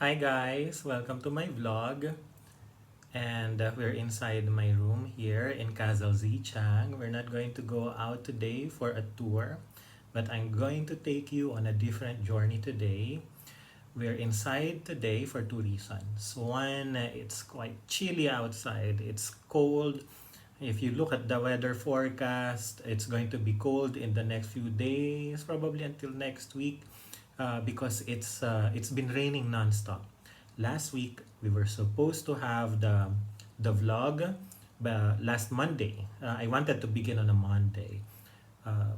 Hi guys, welcome to my vlog. And we're inside my room here in Castle Zichang. We're not going to go out today for a tour, but I'm going to take you on a different journey today. We're inside today for two reasons. One, it's quite chilly outside. It's cold. If you look at the weather forecast, it's going to be cold in the next few days, probably until next week, because it's been raining nonstop. Last week we were supposed to have the vlog last Monday. I wanted to begin on a Monday,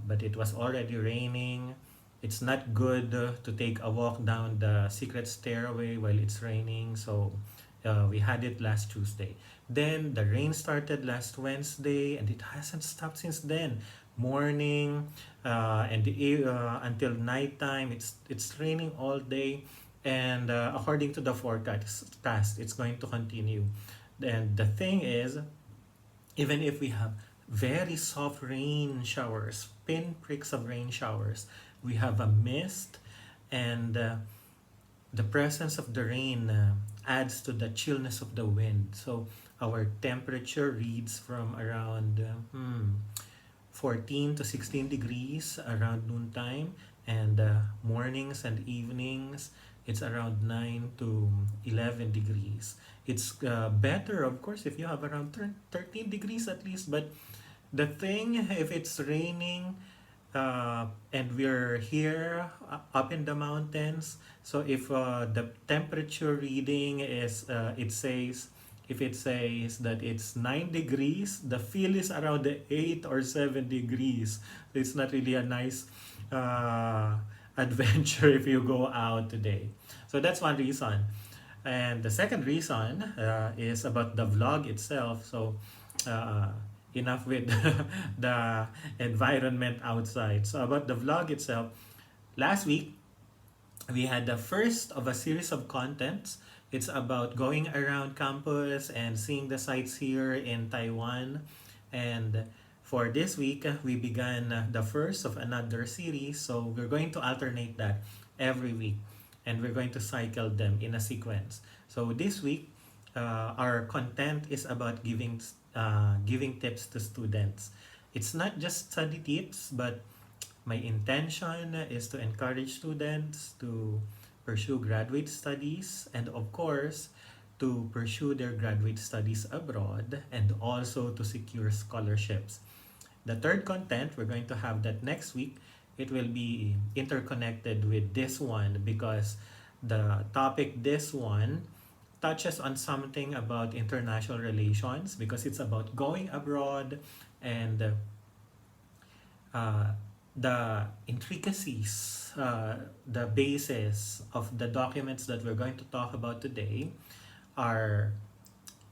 but it was already raining. It's not good to take a walk down the secret stairway while it's raining, so we had it last Tuesday. Then the rain started last Wednesday, and it hasn't stopped since then. Morning until nighttime, it's raining all day, and according to the forecast, it's going to continue. And the thing is, even if we have very soft rain showers, pinpricks of rain showers, we have a mist, and the presence of the rain adds to the chillness of the wind. So our temperature reads from around 14 to 16 degrees around noontime, and mornings and evenings it's around 9 to 11 degrees. It's better, of course, if you have around 13 degrees at least, but the thing, if it's raining and we're here up in the mountains, so if the temperature reading is if it says that it's 9 degrees, the feel is around the 8 or 7 degrees. So it's not really a nice adventure if you go out today. So that's one reason. And the second reason is about the vlog itself. So uh, enough with the environment outside. So about the vlog itself, last week we had the first of a series of contents. It's about going around campus and seeing the sights here in Taiwan. And for this week, we began the first of another series. So we're going to alternate that every week. And we're going to cycle them in a sequence. So this week, our content is about giving tips to students. It's not just study tips, but my intention is to encourage students to pursue graduate studies, and of course to pursue their graduate studies abroad, and also to secure scholarships. The third content, we're going to have that next week. It will be interconnected with this one because the topic this one touches on something about international relations, because it's about going abroad, and uh, the intricacies, the basis of the documents that we're going to talk about today are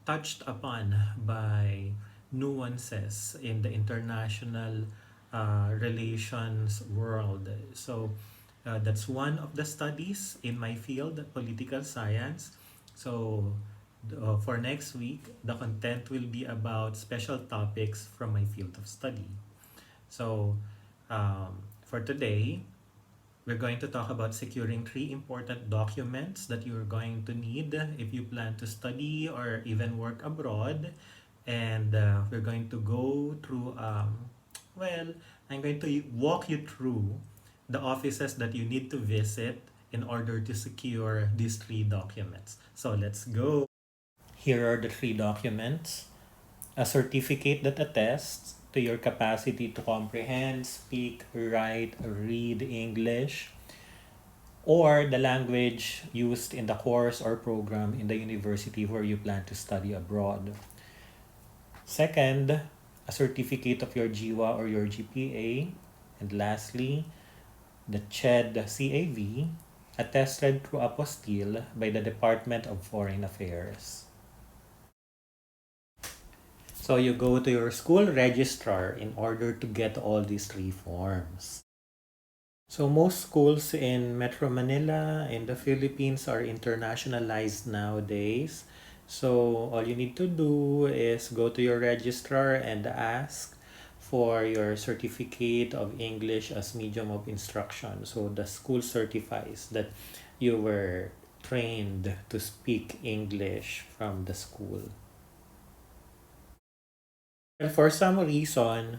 touched upon by nuances in the international relations world. So that's one of the studies in my field, political science. So for next week, the content will be about special topics from my field of study. So for today, we're going to talk about securing three important documents that you're going to need if you plan to study or even work abroad. And we're going to go through, well, I'm going to walk you through the offices that you need to visit in order to secure these three documents. So let's go. Here are the three documents: a certificate that attests to your capacity to comprehend, speak, write, read English, or the language used in the course or program in the university where you plan to study abroad. Second, a certificate of your GWA or your GPA. And lastly, the CHED CAV, attested through apostille by the Department of Foreign Affairs. So you go to your school registrar in order to get all these three forms. So most schools in Metro Manila in the Philippines are internationalized nowadays. So all you need to do is go to your registrar and ask for your certificate of English as medium of instruction. So the school certifies that you were trained to speak English from the school. And for some reason,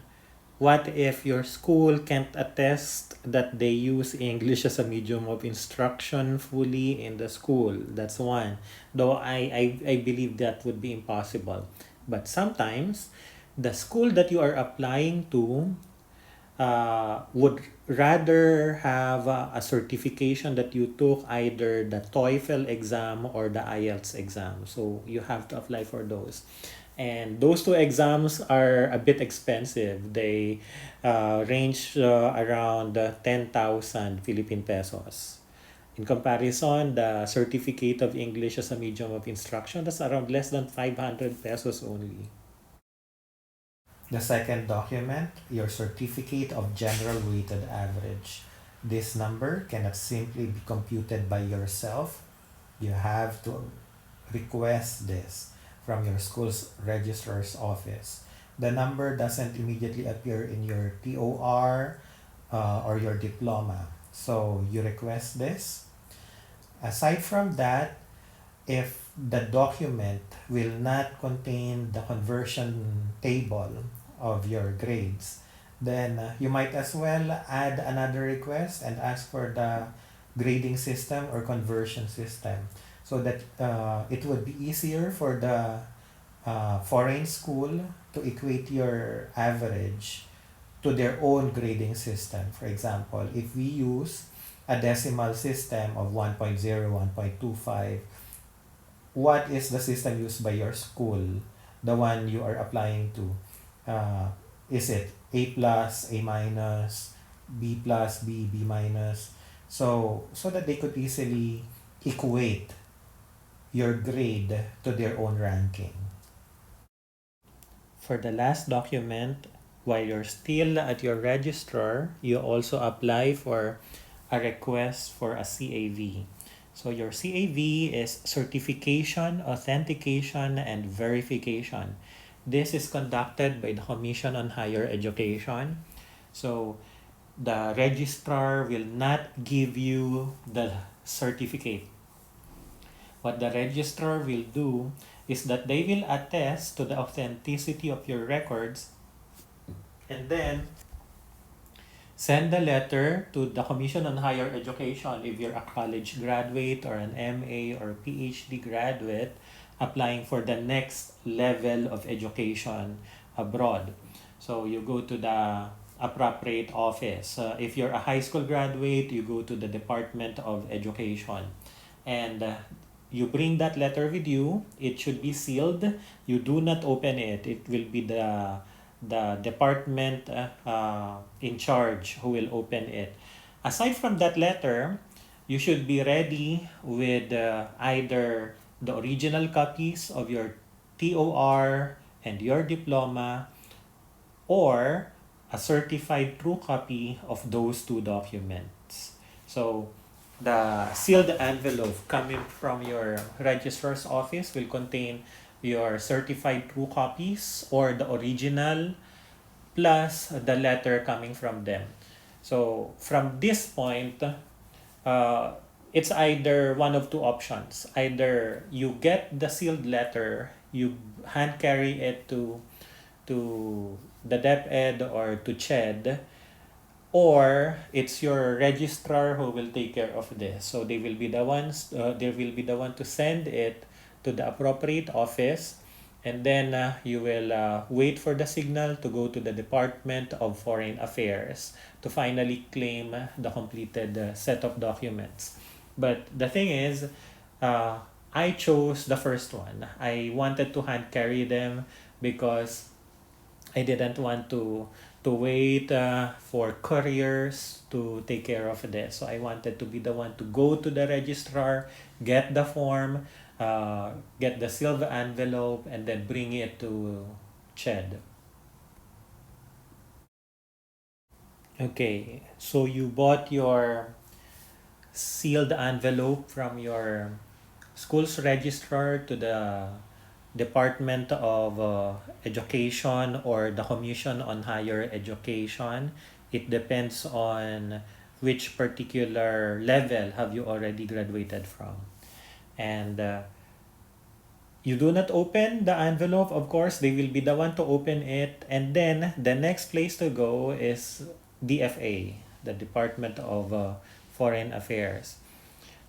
what if your school can't attest that they use English as a medium of instruction fully in the school? That's one. Though I believe that would be impossible. But sometimes the school that you are applying to would rather have a certification that you took either the TOEFL exam or the IELTS exam. So you have to apply for those. And those two exams are a bit expensive. They range around 10,000 Philippine pesos. In comparison, the Certificate of English as a Medium of Instruction, that's around less than 500 pesos only. The second document, your Certificate of General Weighted Average. This number cannot simply be computed by yourself. You have to request this from your school's registrar's office. The number doesn't immediately appear in your TOR or your diploma. So you request this. Aside from that, if the document will not contain the conversion table of your grades, then you might as well add another request and ask for the grading system or conversion system so that it would be easier for the foreign school to equate your average to their own grading system. For example, if we use a decimal system of 1.0, 1.25, what is the system used by your school, the one you are applying to? Is it A plus, A minus, B plus, B minus? So that they could easily equate your grade to their own ranking. For the last document, while you're still at your registrar, you also apply for a request for a CAV. So your CAV is Certification, Authentication, and Verification. This is conducted by the Commission on Higher Education. So the registrar will not give you the certificate. What the registrar will do is that they will attest to the authenticity of your records and then send the letter to the Commission on Higher Education if you're a college graduate or an MA or PhD graduate applying for the next level of education abroad. So you go to the appropriate office. If you're a high school graduate, you go to the Department of Education. And you bring that letter with you. It should be sealed. You do not open it. It will be the department in charge who will open it. Aside from that letter, you should be ready with either the original copies of your TOR and your diploma or a certified true copy of those two documents. So the sealed envelope coming from your registrar's office will contain your certified true copies or the original plus the letter coming from them. So from this point, it's either one of two options. Either you get the sealed letter, you hand carry it to the DepEd or to CHED, or it's your registrar who will take care of this. So they will be the ones. They will be the one to send it to the appropriate office, and then you will wait for the signal to go to the Department of Foreign Affairs to finally claim the completed set of documents. But the thing is, I chose the first one. I wanted to hand carry them because I didn't want to wait for couriers to take care of this. So I wanted to be the one to go to the registrar, get the form, get the sealed envelope, and then bring it to CHED. Okay, so you bought your sealed envelope from your school's registrar to the Department of Education or the Commission on Higher Education. It depends on which particular level have you already graduated from. And you do not open the envelope, of course, they will be the one to open it. And then the next place to go is DFA, the Department of Foreign Affairs.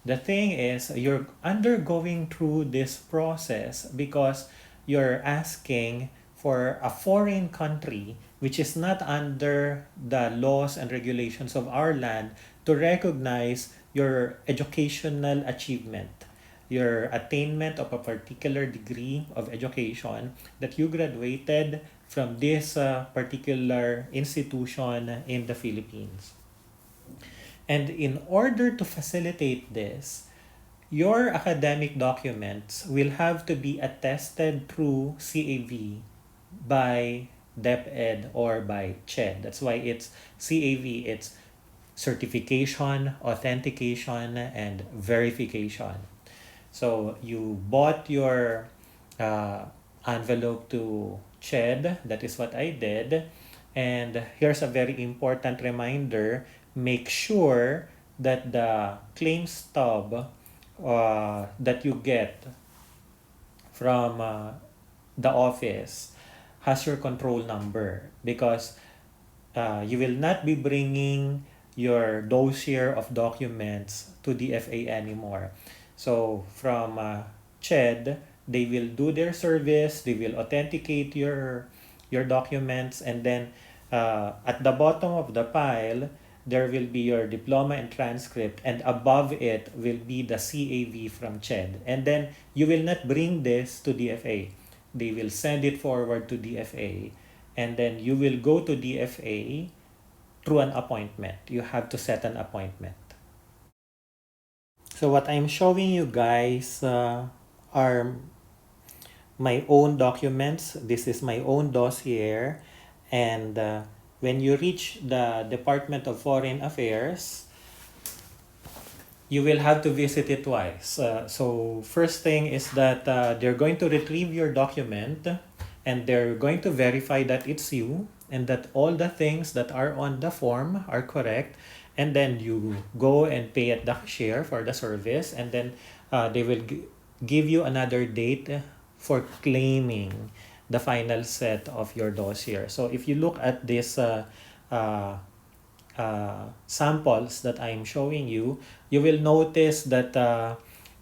The thing is, you're undergoing through this process because you're asking for a foreign country which is not under the laws and regulations of our land to recognize your educational achievement, your attainment of a particular degree of education, that you graduated from this particular institution in the Philippines. And in order to facilitate this, your academic documents will have to be attested through CAV by DepEd or by CHED. That's why it's CAV. It's certification, authentication, and verification. So you bought your uh, envelope to CHED. That is what I did. And here's a very important reminder. Make sure that the claim stub that you get from the office has your control number, because you will not be bringing your dossier of documents to DFA anymore. So from CHED, they will do their service, they will authenticate your documents, and then at the bottom of the pile, there will be your diploma and transcript, and above it will be the CAV from CHED. And then you will not bring this to DFA. They will send it forward to DFA, and then you will go to DFA through an appointment. You have to set an appointment. So what I'm showing you guys are my own documents. This is my own dossier. And when you reach the Department of Foreign Affairs, you will have to visit it twice. So first thing is that they're going to retrieve your document, and they're going to verify that it's you and that all the things that are on the form are correct. And then you go and pay at the cashier for the service, and then they will give you another date for claiming the final set of your dossier. So if you look at this samples that I'm showing you, you will notice that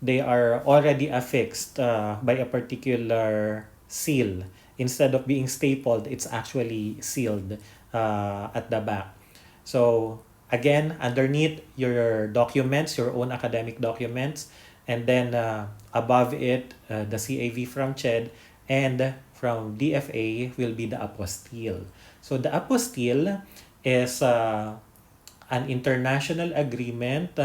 they are already affixed by a particular seal. Instead of being stapled, it's actually sealed at the back. So again, underneath your documents, your own academic documents, and then above it, the CAV from CHED, and from DFA will be the apostille. So the apostille is an international agreement.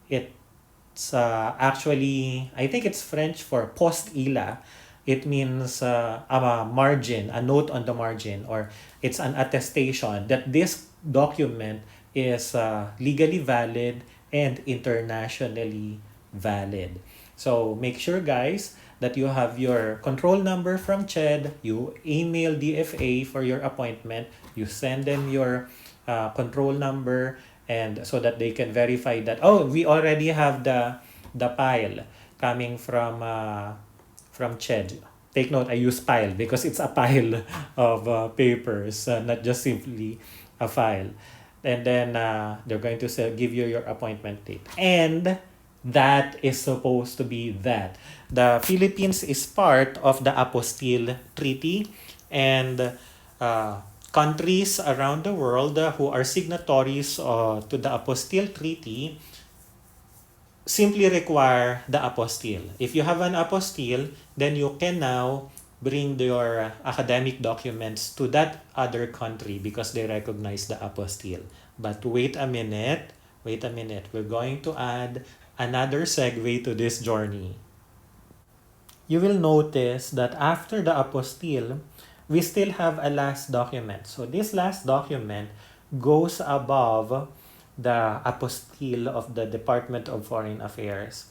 It's actually, I think it's French for post-ila. It means a margin, a note on the margin, or it's an attestation that this document is legally valid and internationally valid. So make sure, guys, that you have your control number from CHED, you email DFA for your appointment, you send them your control number, and so that they can verify that, oh, we already have the pile coming from CHED. Take note, I use pile because it's a pile of papers, not just simply a file. And then they're going to say, give you your appointment date. And that is supposed to be that. The Philippines is part of the Apostille Treaty, and countries around the world who are signatories to the Apostille Treaty simply require the apostille. If you have an apostille, then you can now bring your academic documents to that other country because they recognize the apostille. But wait a minute. We're going to add another segue to this journey. You will notice that after the apostille, we still have a last document. So this last document goes above the apostille of the Department of Foreign Affairs.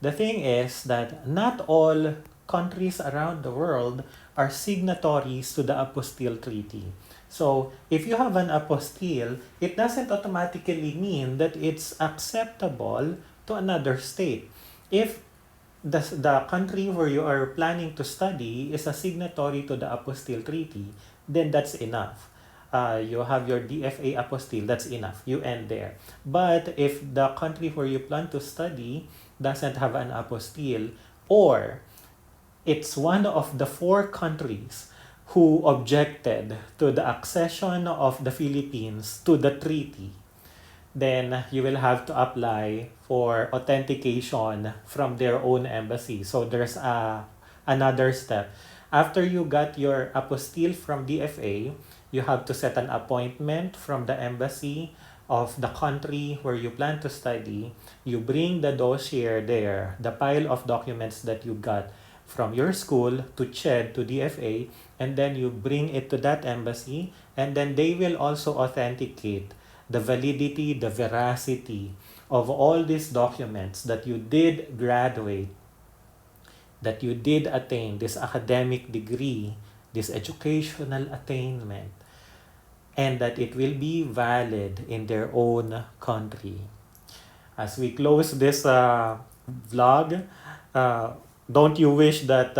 The thing is that not all countries around the world are signatories to the apostille treaty. So if you have an apostille, it doesn't automatically mean that it's acceptable to another state. If the country where you are planning to study is a signatory to the apostille treaty, then that's enough. You have your DFA apostille, that's enough. You end there. But if the country where you plan to study doesn't have an apostille, or it's one of the four countries who objected to the accession of the Philippines to the treaty, then you will have to apply for authentication from their own embassy. So there's another step. After you got your apostille from DFA, you have to set an appointment from the embassy of the country where you plan to study. You bring the dossier there, the pile of documents that you got from your school to CHED, to DFA, and then you bring it to that embassy, and then they will also authenticate the validity, the veracity of all these documents that you did graduate, that you did attain this academic degree, this educational attainment, and that it will be valid in their own country. As we close this vlog, uh, don't you wish that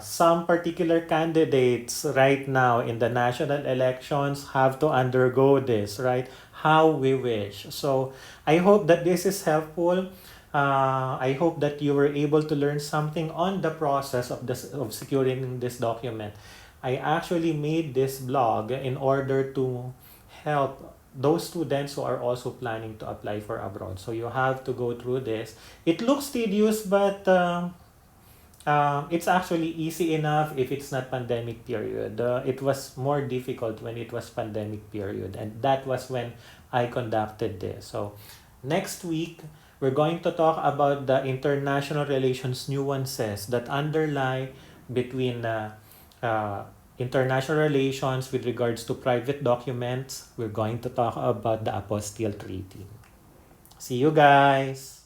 some particular candidates right now in the national elections have to undergo this, right? How we wish. So I hope that this is helpful. I hope that you were able to learn something on the process of this of securing this document. I actually made this blog in order to help those students who are also planning to apply for abroad. So you have to go through this. It looks tedious, but it's actually easy enough if it's not pandemic period. It was more difficult when it was pandemic period, and that was when I conducted this. So next week, we're going to talk about the international relations nuances that underlie between uh, international relations with regards to private documents. We're going to talk about the Apostille Treaty. See you guys!